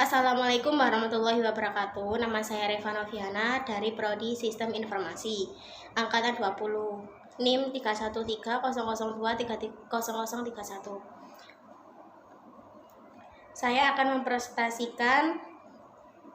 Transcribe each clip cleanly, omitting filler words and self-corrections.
Assalamualaikum warahmatullahi wabarakatuh. Nama saya Reva Noviana dari Prodi Sistem Informasi Angkatan 20, NIM 31300230031. Saya akan mempresentasikan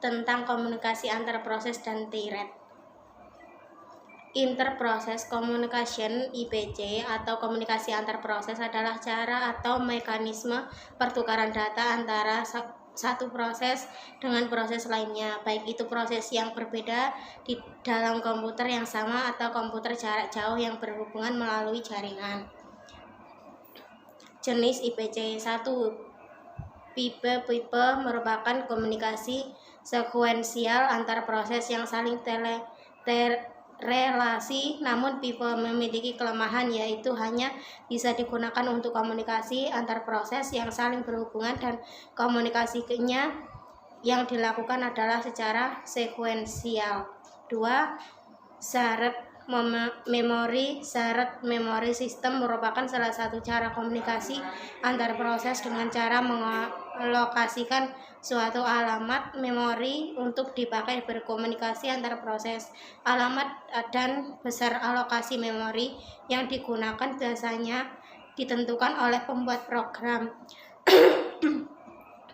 tentang komunikasi antar proses dan TIRET. Interprocess Communication (IPC) atau komunikasi antar proses adalah cara atau mekanisme pertukaran data antara satu proses dengan proses lainnya, baik itu proses yang berbeda di dalam komputer yang sama atau komputer jarak jauh yang berhubungan melalui jaringan. Jenis IPC 1. Pipe merupakan komunikasi sekuensial antar proses yang saling relasi, namun pipe memiliki kelemahan, yaitu hanya bisa digunakan untuk komunikasi antar proses yang saling berhubungan dan komunikasinya yang dilakukan adalah secara sekuensial. 2. Shared memori system merupakan salah satu cara komunikasi antar proses dengan cara mengalokasikan suatu alamat memori untuk dipakai berkomunikasi antar proses. Alamat dan besar alokasi memori yang digunakan biasanya ditentukan oleh pembuat program.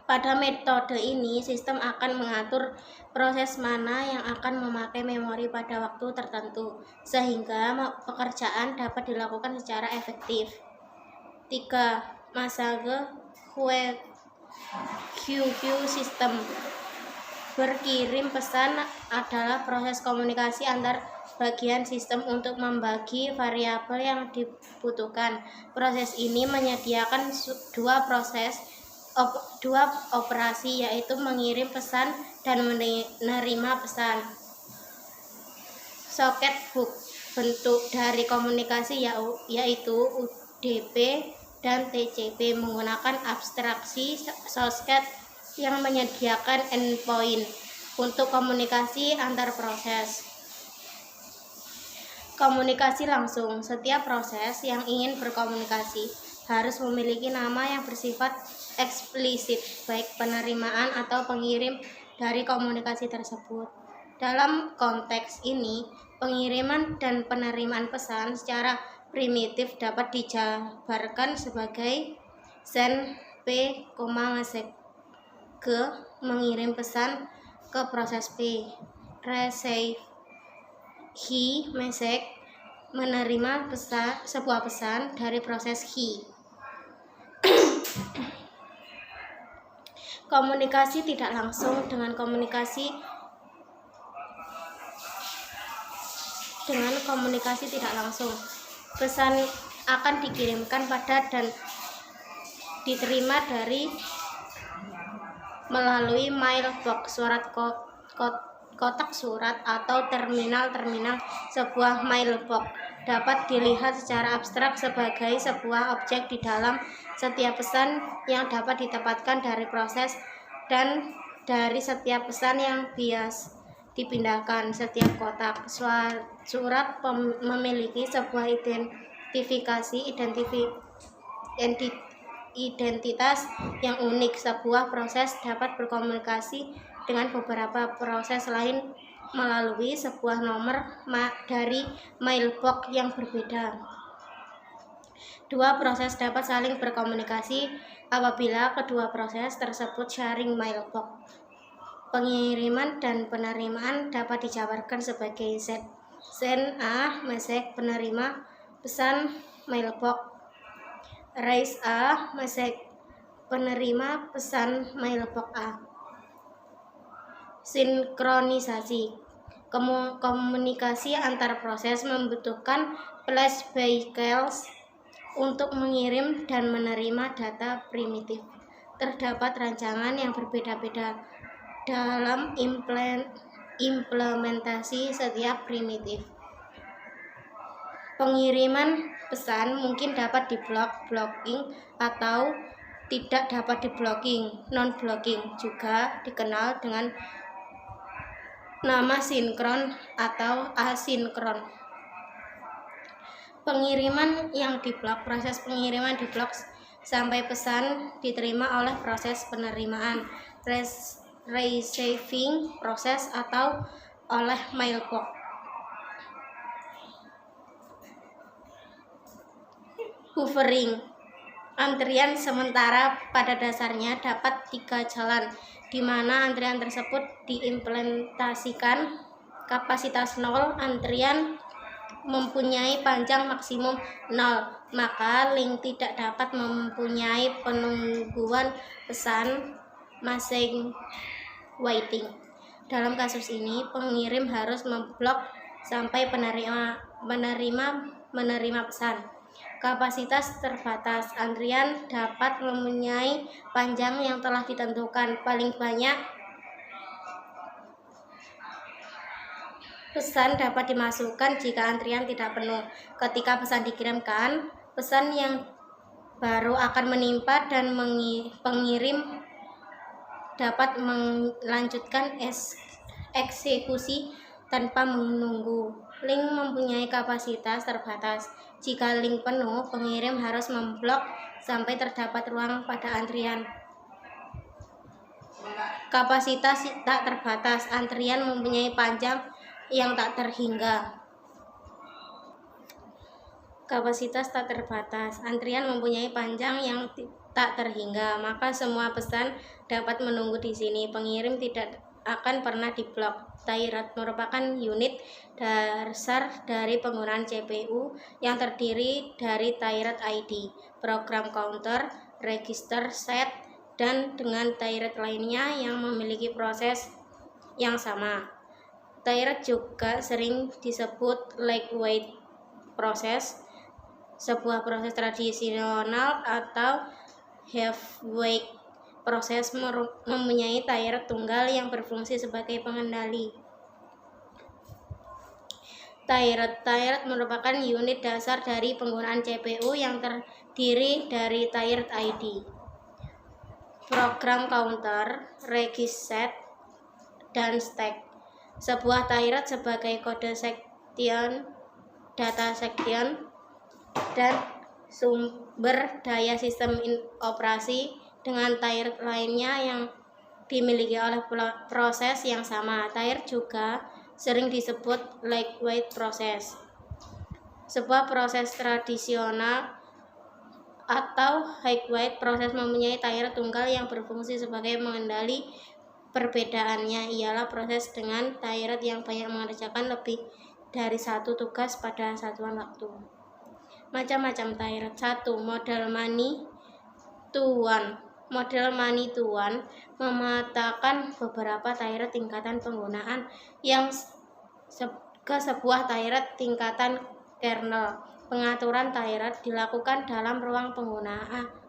Pada metode ini, sistem akan mengatur proses mana yang akan memakai memori pada waktu tertentu, sehingga pekerjaan dapat dilakukan secara efektif. 3. Message queue system. Berkirim pesan adalah proses komunikasi antar bagian sistem untuk membagi variabel yang dibutuhkan. Proses ini menyediakan dua operasi, yaitu mengirim pesan dan menerima pesan. Socket hook. Bentuk dari komunikasi yaitu UDP dan TCP menggunakan abstraksi socket yang menyediakan endpoint untuk komunikasi antar proses. Komunikasi langsung. Setiap proses yang ingin berkomunikasi harus memiliki nama yang bersifat eksplisit, baik penerimaan atau pengirim dari komunikasi tersebut. Dalam konteks ini, pengiriman dan penerimaan pesan secara primitif dapat dijabarkan sebagai send P, message G, mengirim pesan ke proses P, receive he, message, menerima sebuah pesan dari proses he. Komunikasi tidak langsung. Dengan komunikasi tidak langsung, pesan akan dikirimkan pada dan diterima melalui mailbox, surat kotak surat, atau terminal. Sebuah mailbox dapat dilihat secara abstrak sebagai sebuah objek di dalam setiap pesan yang dapat ditempatkan dari proses dan dari setiap pesan yang bias dipindahkan. Setiap kotak surat memiliki sebuah identitas yang unik. Sebuah proses dapat berkomunikasi dengan beberapa proses lain melalui sebuah nomor dari mailbox yang berbeda. Dua proses dapat saling berkomunikasi apabila kedua proses tersebut sharing mailbox. Pengiriman dan penerimaan dapat dijabarkan sebagai send A, message, penerima pesan, mailbox. Raise A, message, penerima pesan, mailbox A. Sinkronisasi. Komunikasi antar proses membutuhkan flash vehicles untuk mengirim dan menerima data primitif. Terdapat rancangan yang berbeda-beda dalam implementasi setiap primitif. Pengiriman pesan mungkin dapat di-blocking atau tidak dapat di-blocking. Non-blocking juga dikenal dengan nama sinkron atau asinkron. Pengiriman yang diblok. Proses pengiriman diblok sampai pesan diterima oleh proses penerimaan. receiving proses atau oleh mailbox. Buffering. Antrian sementara pada dasarnya dapat 3 jalan, di mana antrian tersebut diimplementasikan. Kapasitas 0, antrian mempunyai panjang maksimum 0, maka link tidak dapat mempunyai penungguan pesan machine waiting. Dalam kasus ini, pengirim harus memblok sampai menerima pesan. Kapasitas terbatas, antrian dapat mempunyai panjang yang telah ditentukan. Paling banyak pesan dapat dimasukkan jika antrian tidak penuh. Ketika pesan dikirimkan, pesan yang baru akan menimpa dan pengirim dapat melanjutkan eksekusi tanpa menunggu. Link mempunyai kapasitas terbatas. Jika link penuh, pengirim harus memblok sampai terdapat ruang pada antrian. Kapasitas tak terbatas, antrian mempunyai panjang yang tak terhingga. Kapasitas tak terbatas, antrian mempunyai panjang yang tak terhingga, maka semua pesan dapat menunggu di sini. Pengirim tidak akan pernah diblok. Tairat merupakan unit dasar dari penggunaan CPU yang terdiri dari Tairat ID, program counter, register set, dan dengan Tairat lainnya yang memiliki proses yang sama. Tairat juga sering disebut lightweight proses, sebuah proses tradisional, atau heavyweight proses mempunyai Tairat tunggal yang berfungsi sebagai pengendali. Tairat merupakan unit dasar dari penggunaan CPU yang terdiri dari Tairat ID, program counter, register set, dan stack. Sebuah Tairat sebagai kode section, data section, dan sumber daya sistem operasi dengan Tairat lainnya yang dimiliki oleh proses yang sama. Tairat juga sering disebut lightweight proses, sebuah proses tradisional atau heavyweight proses mempunyai Tairat tunggal yang berfungsi sebagai pengendali. Perbedaannya ialah proses dengan Tairat yang banyak mengerjakan lebih dari satu tugas pada satuan waktu. Macam-macam Tairat. 1. Model money to one. Model money to one memetakan beberapa Tairat tingkatan penggunaan yang ke sebuah Tairat tingkatan kernel. Pengaturan Tairat dilakukan dalam ruang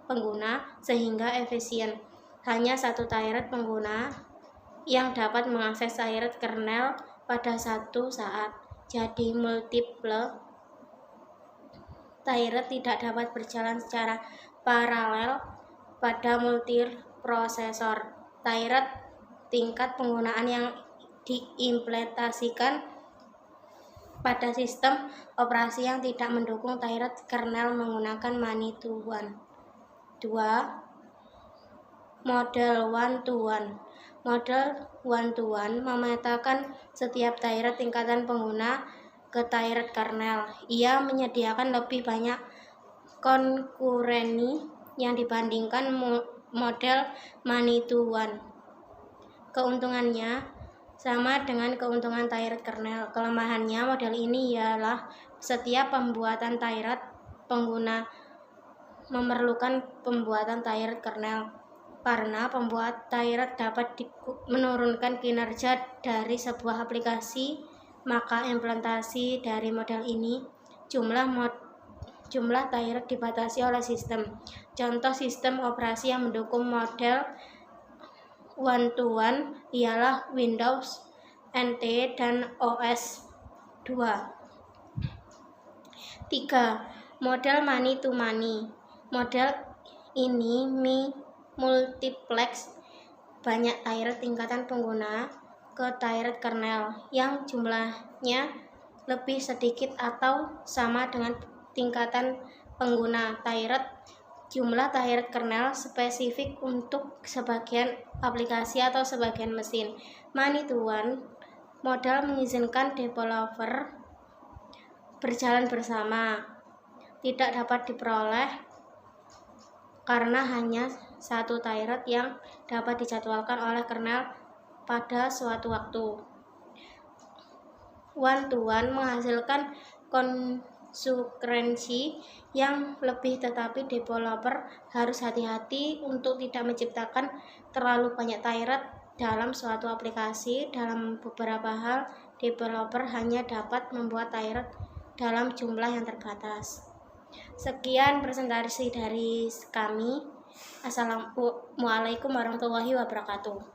pengguna sehingga efisien. Hanya satu Tairat pengguna yang dapat mengakses Tairat kernel pada satu saat. Jadi multiple Tairat tidak dapat berjalan secara paralel pada multiprosesor. Tairat tingkat penggunaan yang diimplementasikan pada sistem operasi yang tidak mendukung Tairat kernel menggunakan money to one. 2. Model one to one. Model one to one memetakan setiap Tairat tingkatan pengguna ke Tairat kernel. Ia menyediakan lebih banyak konkurensi yang dibandingkan model money to one. Keuntungannya sama dengan keuntungan Tairat kernel. Kelemahannya model ini ialah setiap pembuatan Tairat pengguna memerlukan pembuatan Tairat kernel. Karena pembuat Tairat dapat menurunkan kinerja dari sebuah aplikasi, maka implementasi dari model ini jumlah Tairat dibatasi oleh sistem. Contoh sistem operasi yang mendukung model one to one ialah Windows NT dan OS 2. 3. Model money to money. Model ini multiplex banyak Tairat tingkatan pengguna ke Tairat kernel yang jumlahnya lebih sedikit atau sama dengan tingkatan pengguna. Tairat jumlah terakhir kernel spesifik untuk sebagian aplikasi atau sebagian mesin. Many-to-one modal mengizinkan developer berjalan bersama, tidak dapat diperoleh karena hanya satu tyrant yang dapat dijadwalkan oleh kernel pada suatu waktu. One-to-one menghasilkan konsekuensi yang lebih, tetapi developer harus hati-hati untuk tidak menciptakan terlalu banyak tyrant dalam suatu aplikasi. Dalam beberapa hal, developer hanya dapat membuat tyrant dalam jumlah yang terbatas. Sekian presentasi dari kami. Assalamualaikum warahmatullahi wabarakatuh.